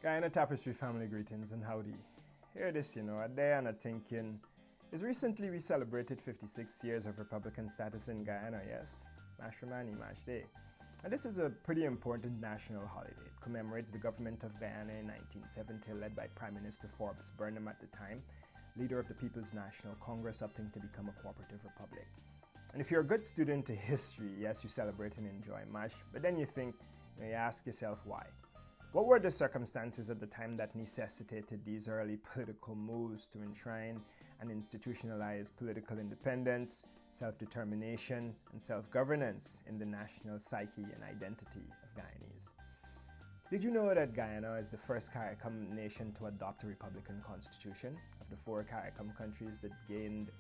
Guyana Tapestry family greetings and howdy. Hear this, a day and a thinking is recently we celebrated 56 years of Republican status in Guyana, yes? Mashramani Mash Day. And this is a pretty important national holiday. It commemorates the government of Guyana in 1970, led by Prime Minister Forbes Burnham at the time, leader of the People's National Congress, opting to become a cooperative republic. And if you're a good student to history, yes, you celebrate and enjoy Mash, but then you ask yourself why. What were the circumstances at the time that necessitated these early political moves to enshrine and institutionalize political independence, self-determination, and self-governance in the national psyche and identity of Guyanese? Did you know that Guyana is the first CARICOM nation to adopt a republican constitution? Of the 4 CARICOM countries that gained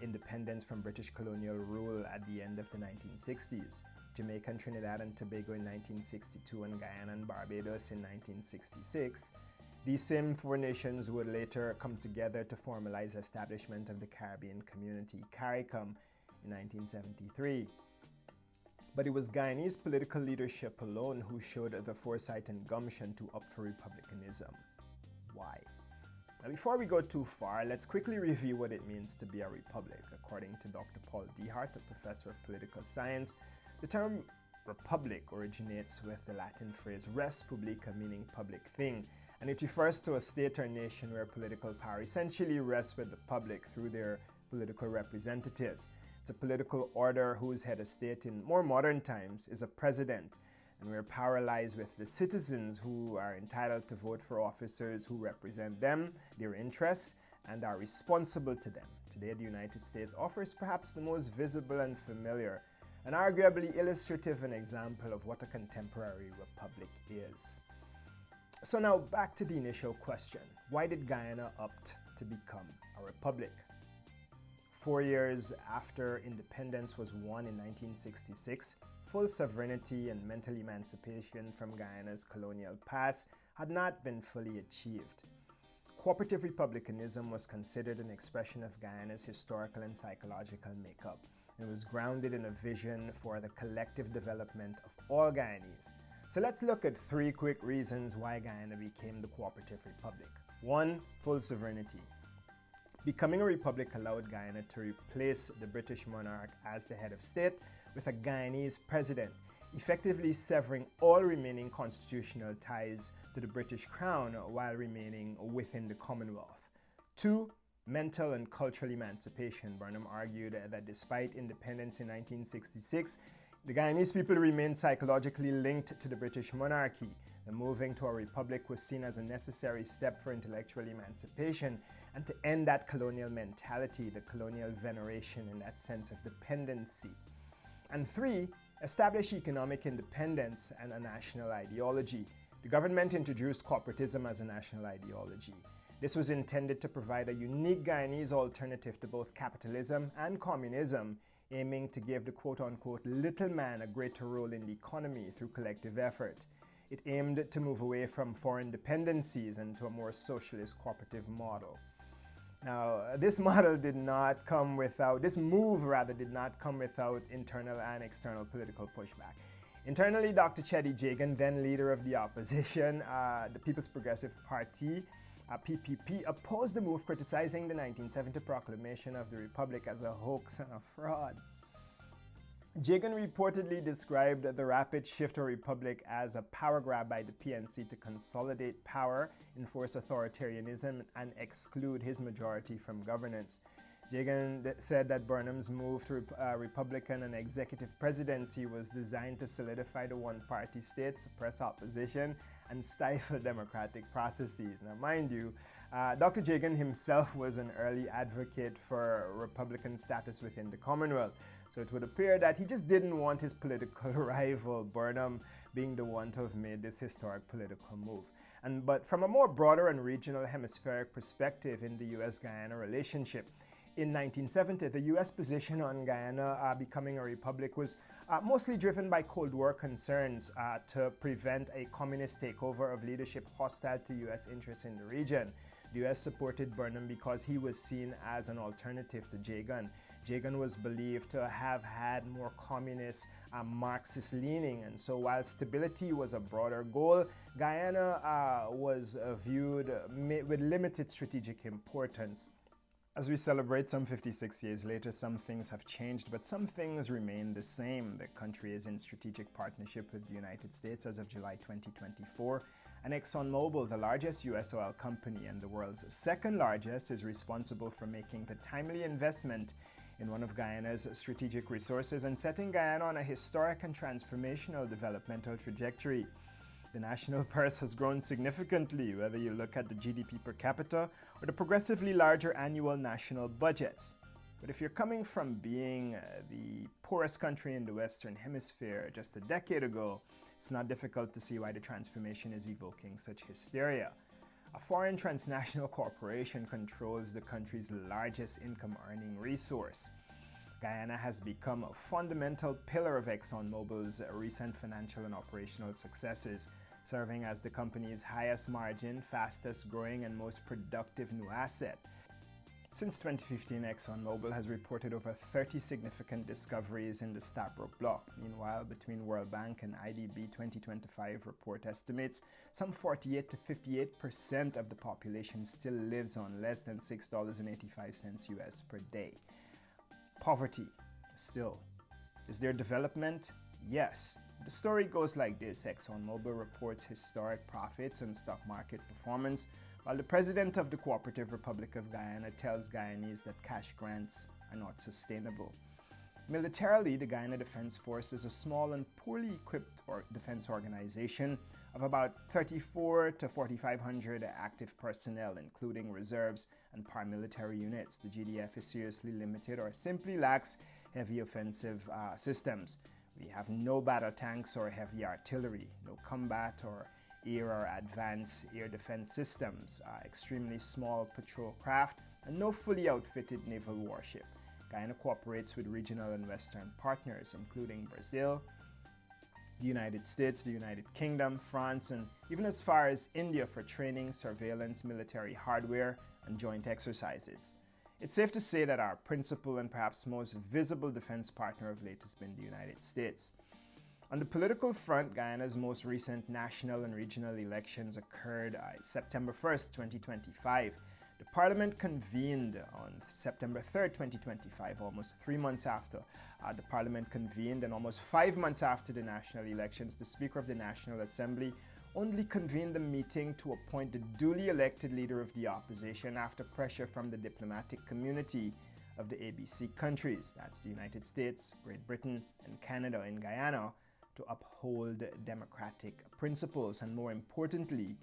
independence from British colonial rule at the end of the 1960s, Jamaica and Trinidad and Tobago in 1962 and Guyana and Barbados in 1966, these same 4 nations would later come together to formalize the establishment of the Caribbean Community, CARICOM, in 1973. But it was Guyanese political leadership alone who showed the foresight and gumption to opt for republicanism. Why? Now, before we go too far, let's quickly review what it means to be a republic. According to Dr. Paul Dehart, a professor of political science, the term republic originates with the Latin phrase res publica, meaning public thing, and it refers to a state or nation where political power essentially rests with the public through their political representatives. It's a political order whose head of state in more modern times is a president, and where power lies with the citizens who are entitled to vote for officers who represent them, their interests, and are responsible to them. Today, the United States offers perhaps the most visible and familiar and arguably illustrative an example of what a contemporary republic is. So now back to the initial question. Why did Guyana opt to become a republic? 4 years after independence was won in 1966, full sovereignty and mental emancipation from Guyana's colonial past had not been fully achieved. Cooperative republicanism was considered an expression of Guyana's historical and psychological makeup. It was grounded in a vision for the collective development of all Guyanese. So let's look at 3 quick reasons why Guyana became the cooperative republic. 1. Full sovereignty. Becoming a republic allowed Guyana to replace the British monarch as the head of state with a Guyanese president, effectively severing all remaining constitutional ties to the British crown while remaining within the Commonwealth. 2. Mental and cultural emancipation. Burnham argued that despite independence in 1966, the Guyanese people remained psychologically linked to the British monarchy. And moving to a republic was seen as a necessary step for intellectual emancipation and to end that colonial mentality, the colonial veneration, and that sense of dependency. And 3, establish economic independence and a national ideology. The government introduced corporatism as a national ideology. This was intended to provide a unique Guyanese alternative to both capitalism and communism, aiming to give the quote-unquote little man a greater role in the economy through collective effort. It aimed to move away from foreign dependencies and to a more socialist cooperative model. Now, this move did not come without internal and external political pushback. Internally, Dr. Cheddi Jagan, then leader of the opposition, the People's Progressive Party, PPP, opposed the move, criticizing the 1970 proclamation of the Republic as a hoax and a fraud. Jagan reportedly described the rapid shift to a republic as a power grab by the PNC to consolidate power, enforce authoritarianism, and exclude his majority from governance. Jagan said that Burnham's move to Republican and executive presidency was designed to solidify the one-party state, suppress opposition, and stifle democratic processes. Now, mind you, Dr. Jagan himself was an early advocate for Republican status within the Commonwealth. So it would appear that he just didn't want his political rival, Burnham, being the one to have made this historic political move. But from a more broader and regional hemispheric perspective in the US-Guyana relationship, in 1970, the U.S. position on Guyana becoming a republic was mostly driven by Cold War concerns to prevent a communist takeover of leadership hostile to U.S. interests in the region. The U.S. supported Burnham because he was seen as an alternative to Jagan. Jagan was believed to have had more communist and Marxist leaning, and so while stability was a broader goal, Guyana was viewed with limited strategic importance. As we celebrate some 56 years later, some things have changed, but some things remain the same. The country is in strategic partnership with the United States as of July 2024, and ExxonMobil, the largest U.S. oil company and the world's second largest, is responsible for making the timely investment in one of Guyana's strategic resources and setting Guyana on a historic and transformational developmental trajectory. The national purse has grown significantly, whether you look at the GDP per capita or the progressively larger annual national budgets. But if you're coming from being the poorest country in the Western Hemisphere just a decade ago, it's not difficult to see why the transformation is evoking such hysteria. A foreign transnational corporation controls the country's largest income-earning resource. Guyana has become a fundamental pillar of ExxonMobil's recent financial and operational successes, serving as the company's highest margin, fastest growing, and most productive new asset. Since 2015, ExxonMobil has reported over 30 significant discoveries in the Stabroek Block. Meanwhile, between World Bank and IDB 2025 report estimates, some 48 to 58% of the population still lives on less than $6.85 US per day. Poverty, still. Is there development? Yes. The story goes like this. ExxonMobil reports historic profits and stock market performance, while the president of the Cooperative Republic of Guyana tells Guyanese that cash grants are not sustainable. Militarily, the Guyana Defense Force is a small and poorly equipped defense organization of about 34 to 4,500 active personnel, including reserves and paramilitary units. The GDF is seriously limited or simply lacks heavy offensive systems. We have no battle tanks or heavy artillery, no combat or air or advanced air defense systems, extremely small patrol craft, and no fully outfitted naval warship. Guyana cooperates with regional and Western partners, including Brazil, the United States, the United Kingdom, France, and even as far as India for training, surveillance, military hardware, and joint exercises. It's safe to say that our principal and perhaps most visible defense partner of late has been the United States. On the political front, Guyana's most recent national and regional elections occurred September 1st, 2025. The parliament convened on September 3rd, 2025, almost 3 months after the parliament convened, and almost 5 months after the national elections. The Speaker of the National Assembly only convened the meeting to appoint the duly elected leader of the opposition after pressure from the diplomatic community of the ABC countries, that's the United States, Great Britain, and Canada in Guyana, to uphold democratic principles and, more importantly,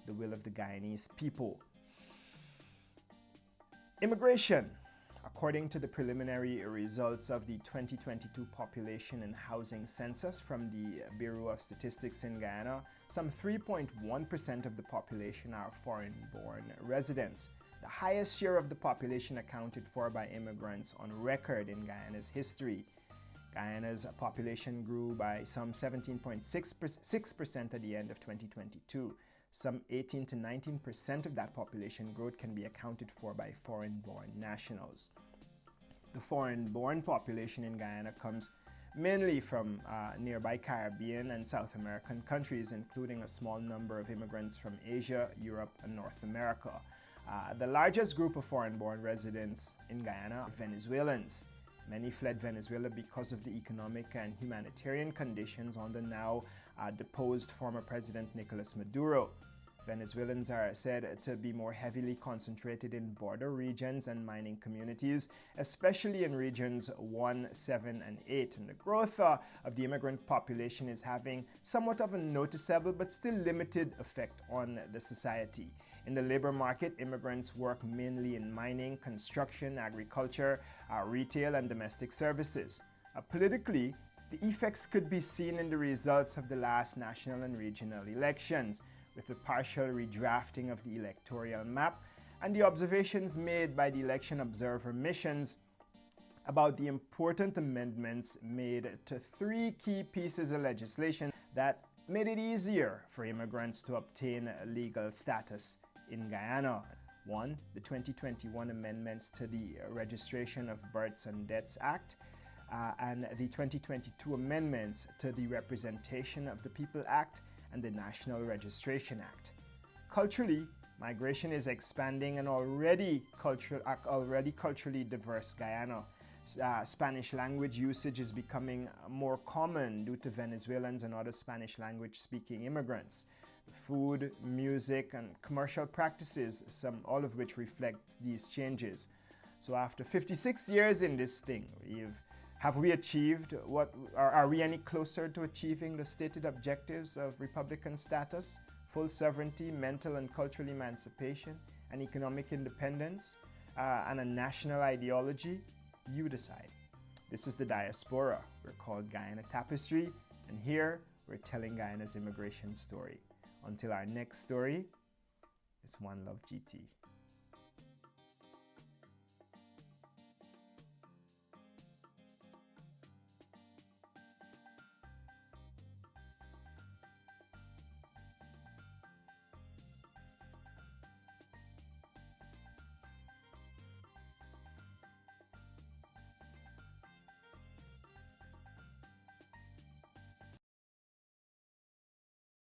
the will of the Guyanese people. Immigration. According to the preliminary results of the 2022 Population and Housing Census from the Bureau of Statistics in Guyana, some 3.1% of the population are foreign-born residents, the highest share of the population accounted for by immigrants on record in Guyana's history. Guyana's population grew by some 17.6% at the end of 2022. Some 18 to 19% of that population growth can be accounted for by foreign-born nationals. The foreign-born population in Guyana comes mainly from nearby Caribbean and South American countries, including a small number of immigrants from Asia, Europe, and North America. The largest group of foreign-born residents in Guyana are Venezuelans. Many fled Venezuela because of the economic and humanitarian conditions under now deposed former President Nicolas Maduro. Venezuelans are said to be more heavily concentrated in border regions and mining communities, especially in regions 1, 7, and 8. And the growth of the immigrant population is having somewhat of a noticeable but still limited effect on the society. In the labor market, immigrants work mainly in mining, construction, agriculture, retail, and domestic services. Politically, the effects could be seen in the results of the last national and regional elections, with the partial redrafting of the electoral map and the observations made by the election observer missions about the important amendments made to 3 key pieces of legislation that made it easier for immigrants to obtain legal status in Guyana. 1. The 2021 amendments to the Registration of Births and Deaths Act, and the 2022 amendments to the Representation of the People Act and the National Registration Act. Culturally, migration is expanding an already culturally diverse Guyana. Spanish language usage is becoming more common due to Venezuelans and other Spanish language speaking immigrants. Food, music, and commercial practices, all of which reflect these changes. So after 56 years in this thing, have we achieved what, are we any closer to achieving the stated objectives of Republican status, full sovereignty, mental and cultural emancipation, and economic independence, and a national ideology? You decide. This is the Diaspora. We're called Guyana Tapestry, and here we're telling Guyana's immigration story. Until our next story, it's One Love GT.